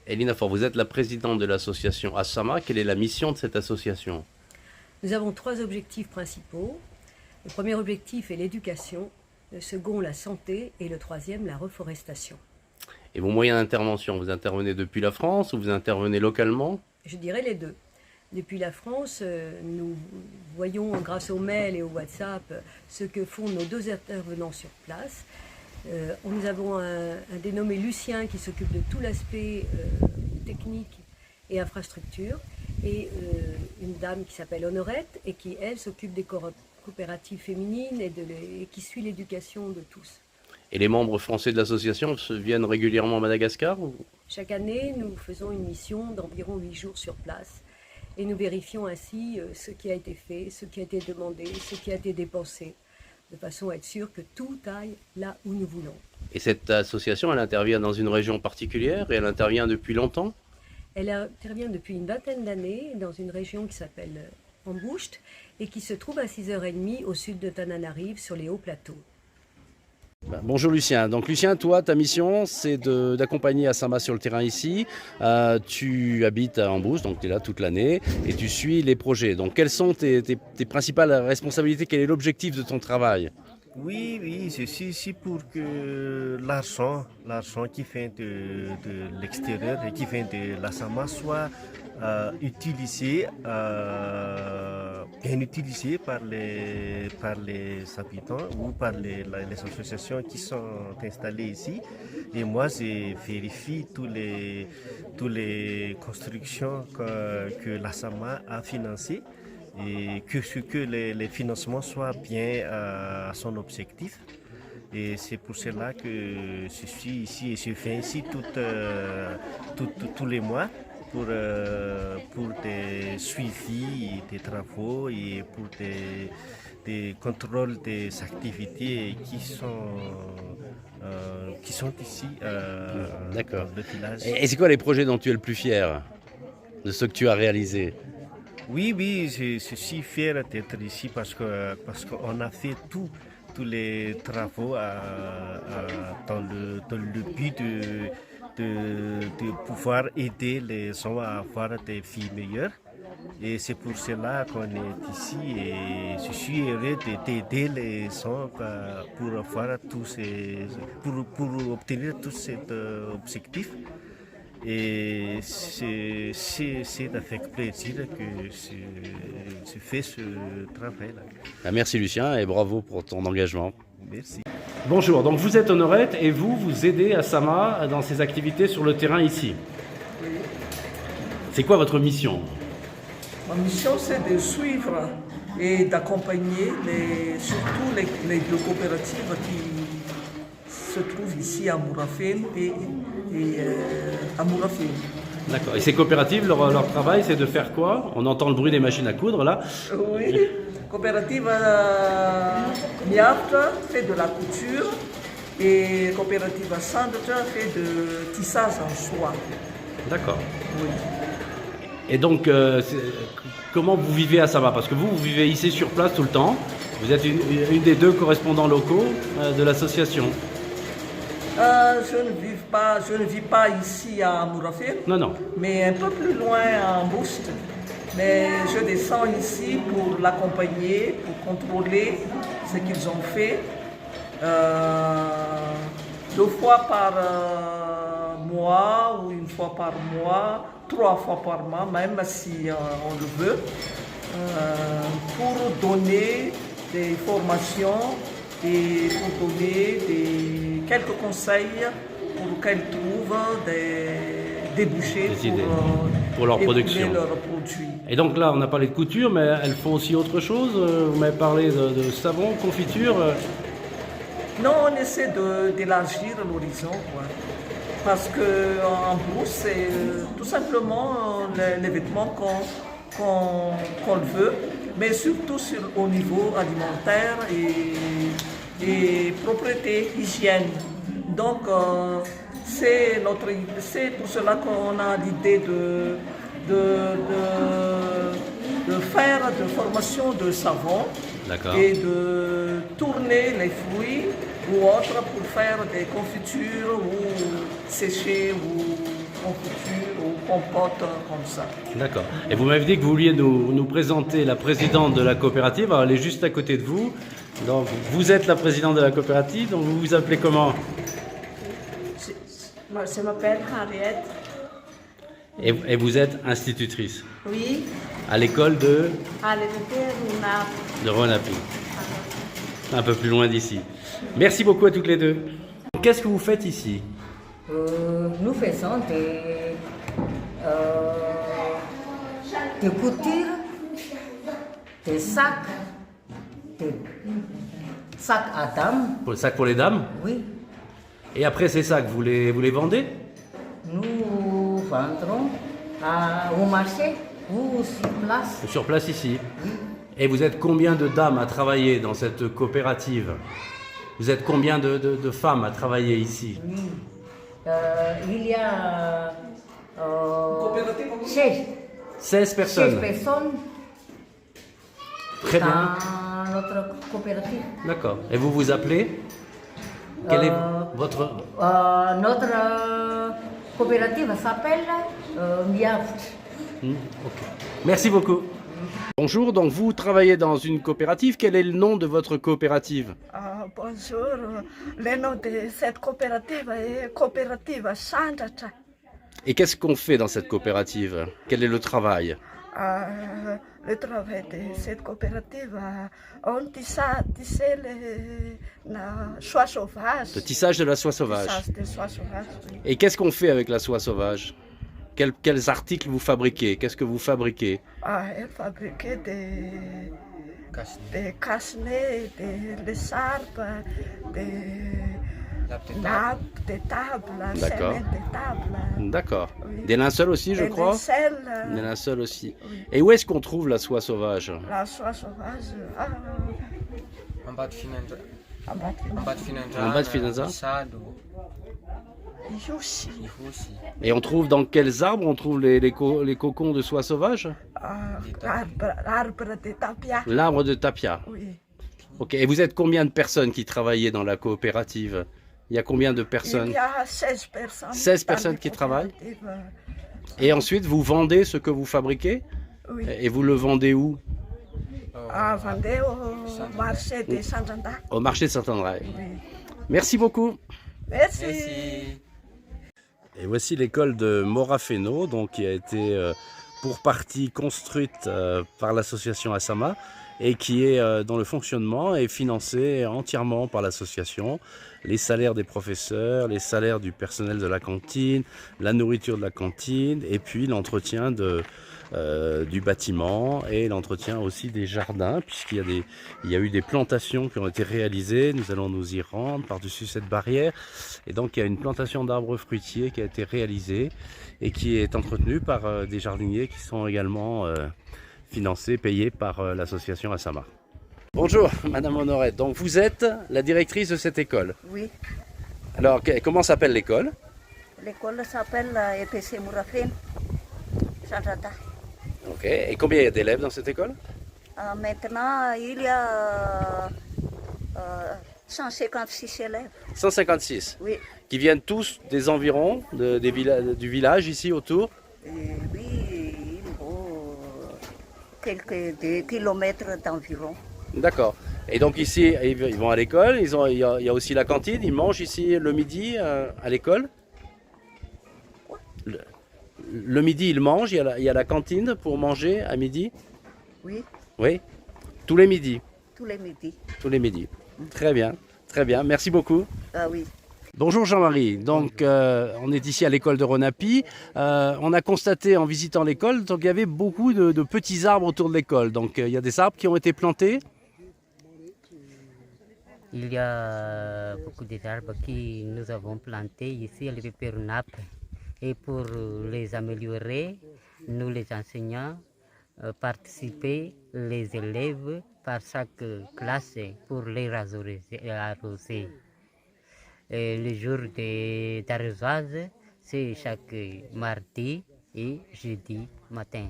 Elina Faure, vous êtes la présidente de l'association Asama. Quelle est la mission de cette association? Nous avons 3 objectifs principaux. Le premier objectif est l'éducation, le second la santé et le troisième la reforestation. Et vos moyens d'intervention, vous intervenez depuis la France ou vous intervenez localement? Je dirais les deux. Depuis la France, nous voyons grâce aux mails et au WhatsApp ce que font nos 2 intervenants sur place. Nous avons un dénommé Lucien qui s'occupe de tout l'aspect technique et infrastructure et une dame qui s'appelle Honorette et qui, elle, s'occupe des coopératives féminines et qui suit l'éducation de tous. Et les membres français de l'association viennent régulièrement à Madagascar Chaque année, nous faisons une mission d'environ 8 jours sur place et nous vérifions ainsi ce qui a été fait, ce qui a été demandé, ce qui a été dépensé, de façon à être sûr que tout aille là où nous voulons. Et cette association, elle intervient dans une région particulière et elle intervient depuis longtemps? Elle intervient depuis une vingtaine d'années dans une région qui s'appelle Amboucht et qui se trouve à 6h30 au sud de Tananarive sur les hauts plateaux. Bonjour Lucien. Donc Lucien, toi, ta mission, c'est d'accompagner Asama sur le terrain ici. Tu habites à Ambouche, donc tu es là toute l'année et tu suis les projets. Donc quelles sont tes principales responsabilités? Quel est l'objectif de ton travail? Oui, je suis ici pour que l'argent qui vient de l'extérieur et qui vient de l'Asama soit utilisé, bien utilisé par les habitants ou par les associations qui sont installées ici. Et moi, je vérifie toutes les constructions que l'Asama a financées et que les financements soient bien à son objectif. Et c'est pour cela que je suis ici et je viens ici tous les mois pour des suivis des travaux et pour des contrôles des activités qui sont ici D'accord. dans le village. Et c'est quoi les projets dont tu es le plus fier de ceux que tu as réalisés? Oui, je suis fier d'être ici parce qu'on a fait tous les travaux dans le but de pouvoir aider les gens à avoir des vies meilleures. Et c'est pour cela qu'on est ici et je suis heureux d'aider les gens pour obtenir tous ces objectifs. Et c'est avec plaisir que je fais ce travail-là. Merci Lucien et bravo pour ton engagement. Merci. Bonjour, donc vous êtes Honorette et vous aidez Asama dans ses activités sur le terrain ici. C'est quoi votre mission? Ma mission, c'est de suivre et d'accompagner surtout les 2 coopératives qui se trouvent ici à Mourafène et à Mourafène. D'accord. Et ces coopératives, leur travail, c'est de faire quoi? On entend le bruit des machines à coudre là. Oui, coopérative Miart fait de la couture et coopérative Sandra fait de tissage en soie. D'accord. Oui. Et donc, comment vous vivez à Asama? Parce que vous vivez ici sur place tout le temps. Vous êtes une des 2 correspondants locaux de l'association. Je ne vis pas ici à Mourafène, Non. mais un peu plus loin à Amboucht. Mais je descends ici pour l'accompagner, pour contrôler ce qu'ils ont fait. 2 fois par mois ou 1 fois par mois, 3 fois par mois, même si on le veut, pour donner des formations et pour donner quelques conseils pour qu'elles trouvent des débouchés pour leur production. leurs produits. Et donc là, on a parlé de couture, mais elles font aussi autre chose. Vous m'avez parlé de savon, confiture. Non, on essaie d'élargir l'horizon, quoi. Parce qu'en brousse, c'est tout simplement les vêtements qu'on veut, mais surtout au niveau alimentaire et propreté, hygiène. Donc, c'est pour cela qu'on a l'idée de faire de formation de savon et de tourner les fruits ou autres pour faire des confitures ou sécher ou confiture ou compote comme ça. D'accord. Et vous m'avez dit que vous vouliez nous présenter la présidente de la coopérative. Alors, elle est juste à côté de vous. Donc, vous êtes la présidente de la coopérative. Donc, vous vous appelez comment? Moi, je m'appelle Henriette. Et vous êtes institutrice Oui, à l'école de à l'été, Ronapi. Un peu plus loin d'ici. Merci beaucoup à toutes les deux. Qu'est-ce que vous faites ici? Nous faisons des coutures, des sacs à dames, Pour le sac pour les dames? oui. Et après ces sacs, vous les vendez? Nous vendrons au marché ou sur place. Sur place ici. Et vous êtes combien de dames à travailler dans cette coopérative? Vous êtes combien de femmes à travailler ici? Oui. Il y a 16 16 personnes. personnes Très bien. dans notre coopérative. D'accord. Et vous vous appelez? Quel est votre... Notre coopérative s'appelle Miaft. Ok. Merci beaucoup. Bonjour, donc vous travaillez dans une coopérative. Quel est le nom de votre coopérative? Bonjour, le nom de cette coopérative est Coopérative Sandracha. Et qu'est-ce qu'on fait dans cette coopérative? Quel est le travail? Le travail de cette coopérative, on tisse la soie sauvage. Le tissage de la soie sauvage. Tissage de soie sauvage, oui. Et qu'est-ce qu'on fait avec la soie sauvage? Quels articles vous fabriquez? Qu'est-ce que vous fabriquez? Elle fabriquait des casse-nez, des sarpes, des nappes, des tables, D'accord. semaines de tables. D'accord. Oui. Des linceuls aussi, je Des crois? lincelles, Des linceuls aussi. oui. Et où est-ce qu'on trouve la soie sauvage? La soie sauvage, Ambat Finanza. en bas de En bas de Finanza. Sado. Yussi, Ihusi. Et on trouve dans quels arbres on trouve les cocons de soie sauvage? l'arbre de tapia. L'arbre de tapia. Oui. Ok. Et vous êtes combien de personnes qui travaillent dans la coopérative? Il y a combien de personnes? Il y a 16 personnes. 16 dans personnes les qui travaillent? coopératives. Et ensuite, vous vendez ce que vous fabriquez? Oui. Et vous le vendez où? À Vendée au marché de Saint-Jean. Au marché de Saint-André. Oui. Merci beaucoup. Merci. Merci. Et voici l'école de Morafeno, donc qui a été pour partie construite par l'association Asama et qui est dans le fonctionnement et financée entièrement par l'association. Les salaires des professeurs, les salaires du personnel de la cantine, la nourriture de la cantine et puis l'entretien du bâtiment et l'entretien aussi des jardins puisqu'il y a eu des plantations qui ont été réalisées. Nous allons nous y rendre par-dessus cette barrière et donc il y a une plantation d'arbres fruitiers qui a été réalisée et qui est entretenue par des jardiniers qui sont également financés, payés par l'association Asama. Bonjour Madame Honorette, donc vous êtes la directrice de cette école. Oui, Alors comment s'appelle l'école? l'école s'appelle EPC Mourafène, Saint-Jean. Ok, et combien il y a d'élèves dans cette école? Maintenant, il y a 156 élèves. 156, Oui, qui viennent tous des environs du village ici autour. et oui, il faut quelques 2 kilomètres d'environ. D'accord. Et donc ici, ils vont à l'école, il y a aussi la cantine, ils mangent ici le midi à l'école. Le midi, ils mangent, il y a la cantine pour manger à midi. Oui, Oui, tous les midis. tous les midis. Tous les midis. Très bien, merci beaucoup. Ah oui. Bonjour Jean-Marie, donc on est ici à l'école de Ronapi. On a constaté en visitant l'école qu'il y avait beaucoup de petits arbres autour de l'école. Donc il y a des arbres qui ont été plantés. Il y a beaucoup d'arbres que nous avons plantés ici à l'EPP-RUNAP. Et pour les améliorer, nous les enseignants participer les élèves par chaque classe pour les arroser. Et le jour d'arrosage, c'est chaque mardi et jeudi matin.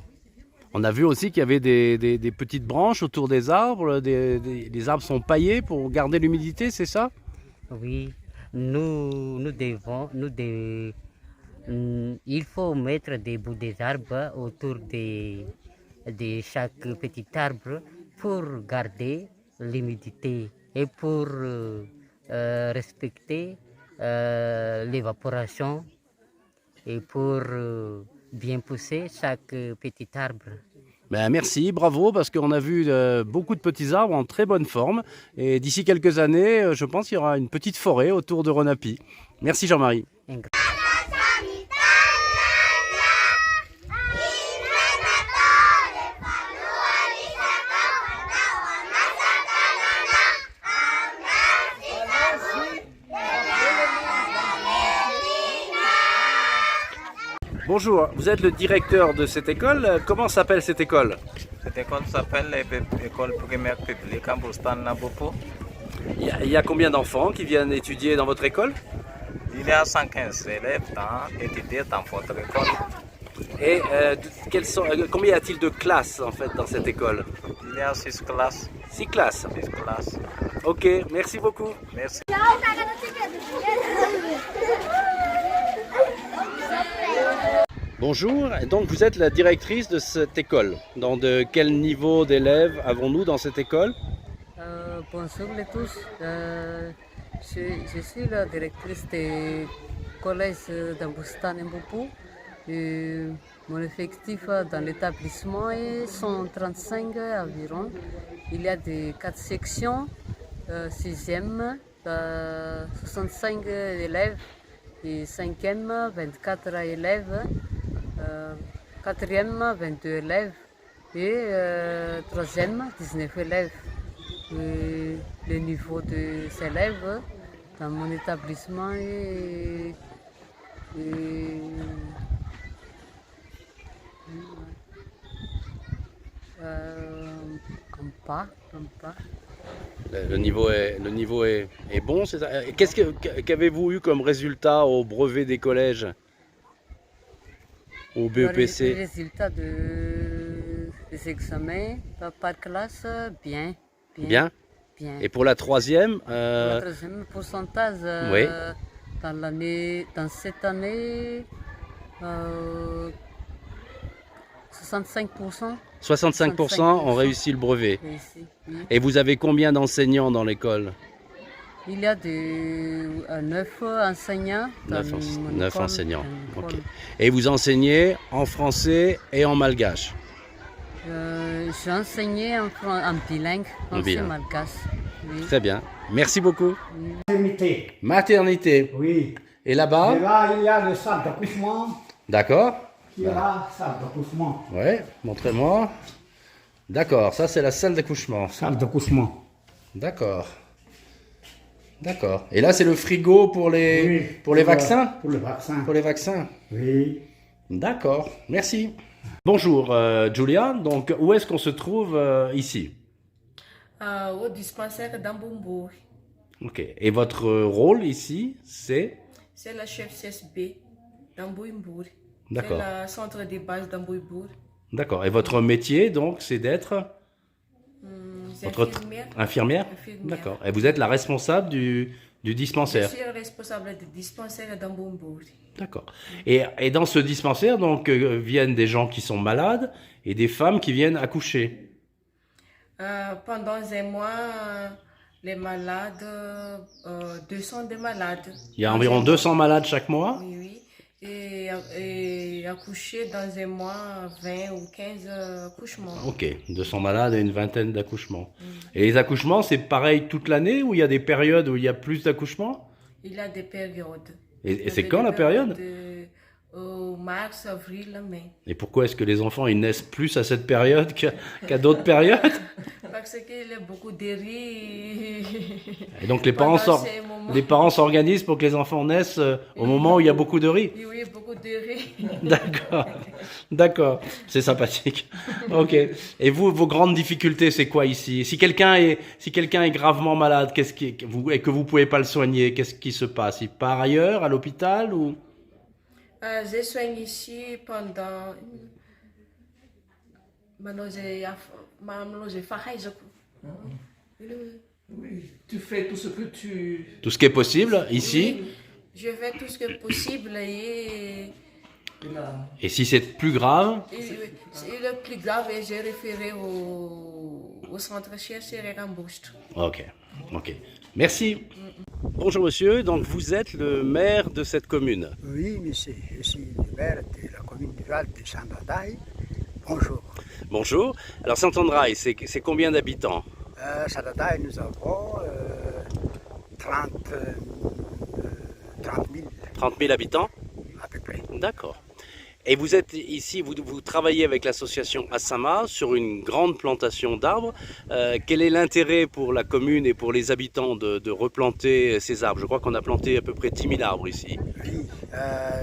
On a vu aussi qu'il y avait des petites branches autour des arbres. Les arbres sont paillés pour garder l'humidité, c'est ça? Oui, nous il faut mettre des bouts des arbres autour de chaque petit arbre pour garder l'humidité et pour respecter l'évaporation et pour bien pousser chaque petit arbre. Ben, merci, bravo, parce qu'on a vu beaucoup de petits arbres en très bonne forme. Et d'ici quelques années, je pense qu'il y aura une petite forêt autour de Renapi. Merci Jean-Marie. Bonjour, vous êtes le directeur de cette école. Comment s'appelle cette école? Cette école s'appelle l'école primaire publique en Boustan-Nabopo. Il y a combien d'enfants qui viennent étudier dans votre école? Il y a 115 élèves étudiés dans votre école. Et combien y a-t-il de classes en fait dans cette école? Il y a 6 classes. 6 classes? 6 classes. Ok, merci beaucoup. Merci. Bonjour, donc vous êtes la directrice de cette école. De quel niveau d'élèves avons-nous dans cette école? Bonjour à tous, je suis la directrice du collège d'Ambustan-Mboupou. Mon effectif dans l'établissement est 135 environ. Il y a des 4 sections, 6e, 65 élèves et 5e, 24 élèves. 4e, 22 élèves et 3e, 19 élèves. Et le niveau des élèves dans mon établissement est un pas. Le niveau est bon, c'est ça? Qu'avez-vous eu comme résultat au brevet des collèges? Au BEPC? Les résultats des examens par classe, bien. Bien. Et pour la 3e? Pour la 3e, pourcentage oui. dans cette année, 65%. 65% ont réussi le brevet. Réussi, oui. Et vous avez combien d'enseignants dans l'école? Il y a 9 enseignants. 9 enseignants. Okay. Et vous enseignez en français et en malgache? J'ai enseigné en bilingue, français malgache. Oui. Très bien. Merci beaucoup. Maternité. Maternité. Oui. Et là-bas? Et là, il y a le salle d'accouchement. D'accord. Qui est la salle d'accouchement. Oui, montrez-moi. D'accord, ça c'est la salle d'accouchement. Salle d'accouchement. D'accord. D'accord. Et là, c'est le frigo pour les, pour les vaccins? Pour les vaccins. Pour les vaccins. Oui. D'accord. Merci. Bonjour, Julia. Donc, où est-ce qu'on se trouve ici? Au dispensaire d'Ambumbour. Ok. Et votre rôle ici, c'est? C'est la chef CSB d'Ambouimbour. D'accord. C'est le centre de base d'Ambouimbour. D'accord. Et votre métier, donc, c'est d'être? Infirmière. Infirmière? D'accord. Et vous êtes la responsable du dispensaire? Je suis responsable du dispensaire d'Ambumbour. D'accord. Et dans ce dispensaire, donc, viennent des gens qui sont malades et des femmes qui viennent accoucher? Pendant un mois, les malades, 200 de malades. Il y a environ 200 malades chaque mois? Oui, oui. Et accoucher dans un mois, 20 ou 15 accouchements. Ok, 200 malades et une vingtaine d'accouchements. Et les accouchements, c'est pareil toute l'année ou il y a des périodes où il y a plus d'accouchements? Il y a des périodes. Et c'est quand la période? Mars, avril, mai. Et pourquoi est-ce que les enfants ils naissent plus à cette période qu'à d'autres périodes? Parce qu'il y a beaucoup de riz. Et donc les parents s'organisent pour que les enfants naissent au moment où il y a beaucoup de riz? Oui, beaucoup de riz. D'accord, d'accord, c'est sympathique. Ok. Et vous, vos grandes difficultés, c'est quoi ici? Si quelqu'un est gravement malade, et que vous pouvez pas le soigner, qu'est-ce qui se passe? Il part ailleurs, à l'hôpital ou? Je soigne ici pendant... Oui, tu fais tout ce que tu... Tout ce qui est possible ici. je fais tout ce que possible Et si c'est plus grave? et le plus grave, j'ai référé au centre chercheur Rambouche. Ok, ok. Merci. Bonjour monsieur, donc vous êtes le maire de cette commune. Oui, monsieur, je suis le maire de la commune rurale de Saint-André. Bonjour. Bonjour. Alors Saint-André, c'est combien d'habitants? Saint-André, nous avons 30 000. 30 000 habitants? À peu près. D'accord. Et vous êtes ici, vous travaillez avec l'association Assama sur une grande plantation d'arbres. Quel est l'intérêt pour la commune et pour les habitants de replanter ces arbres? Je crois qu'on a planté à peu près 10 000 arbres ici. Oui,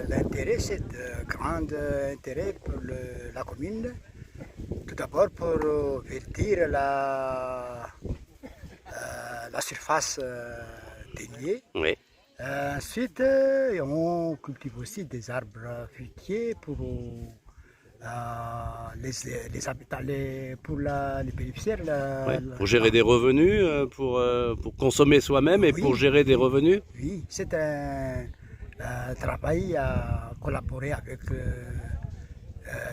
l'intérêt, c'est de grand intérêt pour la commune. Tout d'abord pour verdir la surface déniée. Oui. Ensuite, on cultive aussi des arbres fruitiers pour les habitants, pour les bénéficiaires. Pour gérer des revenus, pour consommer soi-même et pour gérer des revenus. Oui, c'est un travail à collaborer avec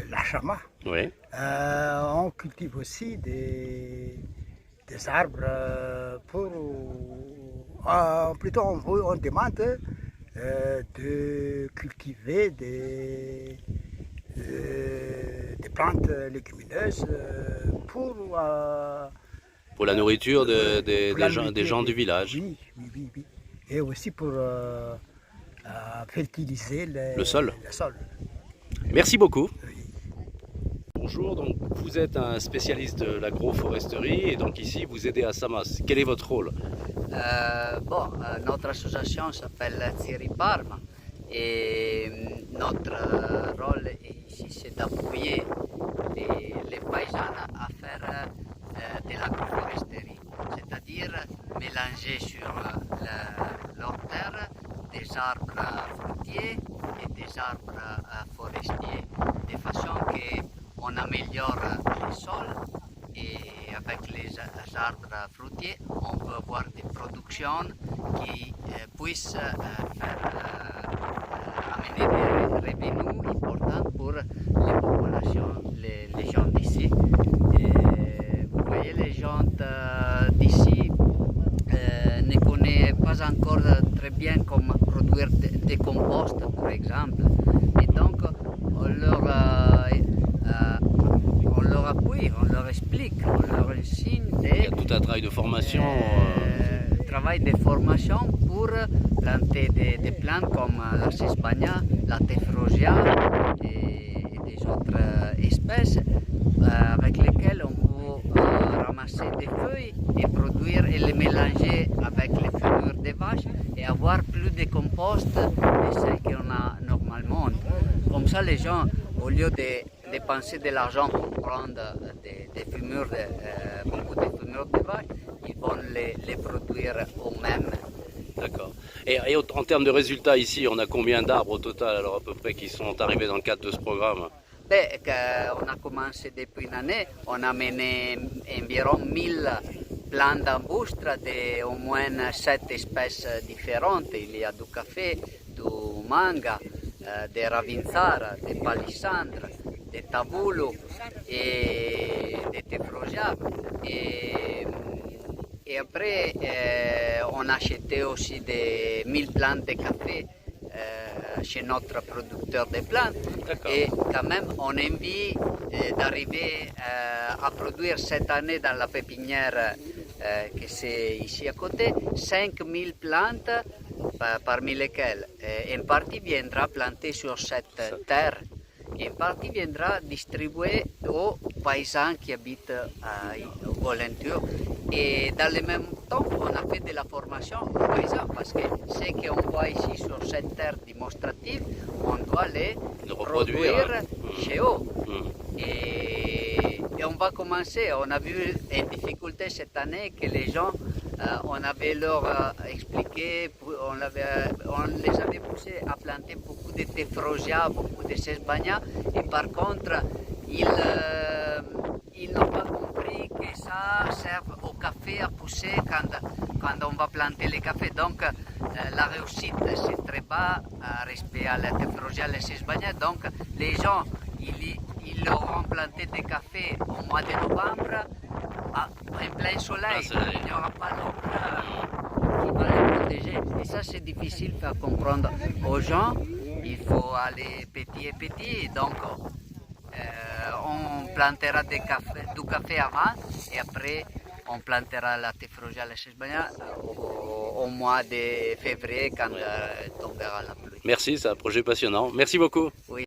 l'Achama. Oui. On cultive aussi des arbres pour... plutôt on demande de cultiver des plantes légumineuses pour la nourriture des gens du village. Oui, oui, oui, oui. Et aussi pour fertiliser le sol. Merci beaucoup. Bonjour, donc vous êtes un spécialiste de l'agroforesterie et donc ici vous aidez Assama. Quel est votre rôle? Notre association s'appelle Thierry Parma et notre rôle ici c'est d'appuyer les paysans à faire de l'agroforesterie, c'est-à-dire mélanger sur leur terre des arbres fruitiers et des arbres forestiers, de façon qu'on améliore les sols. Et avec les arbres fruitiers, on peut avoir des productions qui puissent amener des revenus importants pour les populations, les gens d'ici. Vous voyez, les gens d'ici ne connaissent pas encore très bien comment produire des composts, par exemple. Et donc, on leur appuie, on leur explique, on leur enseigne. Il y a tout un travail de formation. Travail de formation pour planter des plantes comme la cispagna, la tefrosia et des autres espèces avec lesquelles on peut ramasser des feuilles et produire et les mélanger avec les fourrures des vaches et avoir plus de compost que celles qu'on a normalement. Comme ça, les gens, au lieu de dépenser de l'argent pour prendre des fumures, beaucoup de fumures de vache, ils vont les produire eux-mêmes. D'accord. Et en termes de résultats ici, on a combien d'arbres au total alors à peu près qui sont arrivés dans le cadre de ce programme? On a commencé depuis une année, on a mené environ 1000 plantes d'arbustes de au moins 7 espèces différentes. Il y a du café, du manga, des ravinzara, des palissandres, des tabulo et des tefrosia. Et après, on a acheté aussi des 1000 plantes de café chez notre producteur de plantes. Et quand même, on a envie d'arriver à produire cette année dans la pépinière que c'est ici à côté, 5000 plantes, parmi lesquelles une partie viendra plantée sur cette terre. Et une partie viendra distribuée aux paysans qui habitent aux alentours. Et dans le même temps, on a fait de la formation aux paysans parce que ce qu'on voit ici sur cette terre démonstrative, on doit les reproduire chez eux. Et on va commencer. On a vu une difficulté cette année que les gens, on avait leur expliqué, on les avait poussés à planter beaucoup de tefrosia, beaucoup de cispagna, et par contre, ils n'ont pas compris que ça serve au café à pousser quand on va planter les cafés. Donc la réussite c'est très bas, respect à la Tefrogale Sesbania. Donc les gens, ils auront planté des cafés au mois de novembre, en plein soleil. Il n'y aura pas l'ombre qui va les protéger. Et ça c'est difficile de faire comprendre aux gens. Il faut aller petit et petit. Donc on plantera du café avant et après on plantera la Tefrogale Sesbania au mois de février quand tombera la pluie. Merci, c'est un projet passionnant. Merci beaucoup. Oui.